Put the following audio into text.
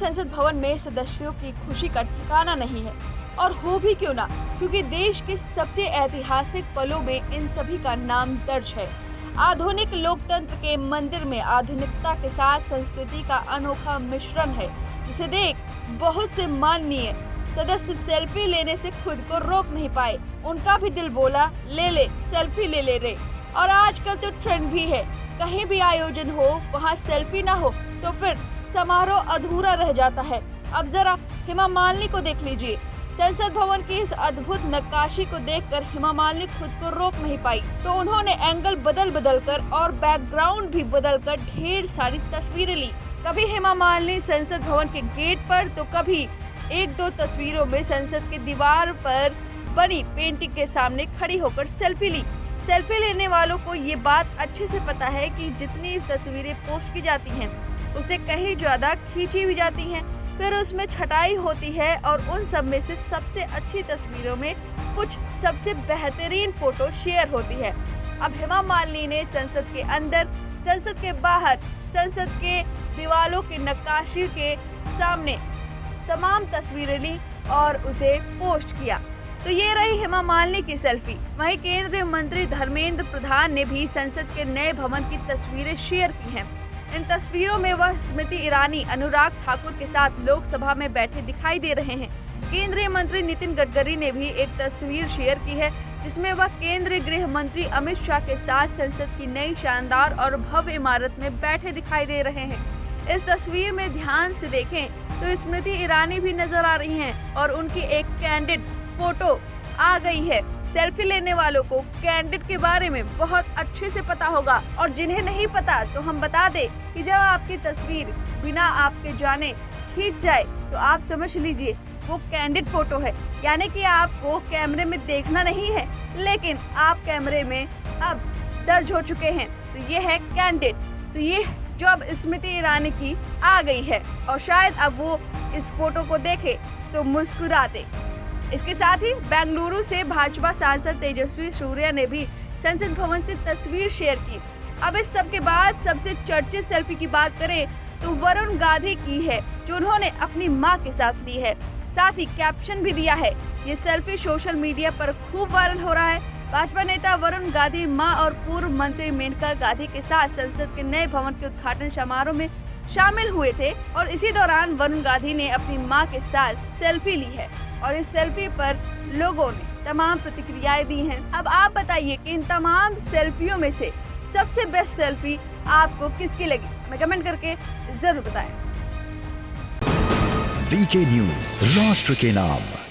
संसद भवन में सदस्यों की खुशी का ठिकाना नहीं है, और हो भी क्यों ना, क्योंकि देश के सबसे ऐतिहासिक पलों में इन सभी का नाम दर्ज है। आधुनिक लोकतंत्र के मंदिर में आधुनिकता के साथ संस्कृति का अनोखा मिश्रण है, जिसे देख बहुत से माननीय सदस्य सेल्फी लेने से खुद को रोक नहीं पाए। उनका भी दिल बोला, ले ले सेल्फी ले ले रे। और आजकल तो ट्रेंड भी है, कहीं भी आयोजन हो वहाँ सेल्फी ना हो तो फिर समारोह अधूरा रह जाता है। अब जरा हेमा मालिनी को देख लीजिए। संसद भवन की इस अद्भुत नक्काशी को देखकर हेमा मालिनी खुद को रोक नहीं पाई, तो उन्होंने एंगल बदल कर और बैकग्राउंड भी बदलकर ढेर सारी तस्वीरें ली। कभी हेमा मालिनी संसद भवन के गेट पर, तो कभी एक दो तस्वीरों में संसद की दीवार पर बनी पेंटिंग के सामने खड़ी होकर सेल्फी ली। सेल्फी लेने वालों को ये बात अच्छे से पता है कि जितनी तस्वीरें पोस्ट की जाती हैं, उसे कहीं ज्यादा खींची भी जाती हैं, फिर उसमें छटाई होती है और उन सब में से सबसे अच्छी तस्वीरों में कुछ सबसे बेहतरीन फोटो शेयर होती है। अब हेमा मालिनी ने संसद के अंदर, संसद के बाहर, संसद के दीवारों की नक्काशी के सामने तमाम तस्वीरें ली और उसे पोस्ट किया। तो ये रही हेमा मालिनी की सेल्फी। वहीं केंद्रीय मंत्री धर्मेंद्र प्रधान ने भी संसद के नए भवन की तस्वीरें शेयर की हैं। इन तस्वीरों में वह स्मृति ईरानी, अनुराग ठाकुर के साथ लोकसभा में बैठे दिखाई दे रहे हैं। केंद्रीय मंत्री नितिन गडकरी ने भी एक तस्वीर शेयर की है, जिसमें वह केंद्रीय गृह मंत्री अमित शाह के साथ संसद की नई शानदार और भव्य इमारत में बैठे दिखाई दे रहे हैं। इस तस्वीर में ध्यान से देखें तो स्मृति ईरानी भी नजर आ रही हैं और उनकी एक कैंडिड फोटो आ गई है। सेल्फी लेने वालों को कैंडिड के बारे में बहुत अच्छे से पता होगा, और जिन्हें नहीं पता तो हम बता दें कि जब आपकी तस्वीर बिना आपके जाने खींच जाए तो आप समझ लीजिए वो कैंडिड फोटो है, यानी कि आपको कैमरे में देखना नहीं है, लेकिन आप कैमरे में अब दर्ज हो चुके हैं, तो ये है कैंडिड। तो ये जो अब स्मृति ईरानी की आ गई है, और शायद अब वो इस फोटो को देखे तो मुस्कुरा दे। इसके साथ ही बेंगलुरु से भाजपा सांसद तेजस्वी सूर्या ने भी संसद भवन से तस्वीर शेयर की। अब इस सब के बाद सबसे चर्चित सेल्फी की बात करें तो वरुण गांधी की है, जो उन्होंने अपनी मां के साथ ली है। साथ ही कैप्शन भी दिया है। ये सेल्फी सोशल मीडिया पर खूब वायरल हो रहा है। भाजपा नेता वरुण गांधी मां और पूर्व मंत्री मेनका गांधी के साथ संसद के नए भवन के उद्घाटन समारोह में शामिल हुए थे, और इसी दौरान वरुण गांधी ने अपनी मां के साथ सेल्फी ली है, और इस सेल्फी पर लोगों ने तमाम प्रतिक्रियाएं दी हैं। अब आप बताइए कि इन तमाम सेल्फियों में से सबसे बेस्ट सेल्फी आपको किसकी लगी? हमें कमेंट करके जरूर बताएं। वीके न्यूज, राष्ट्र के नाम।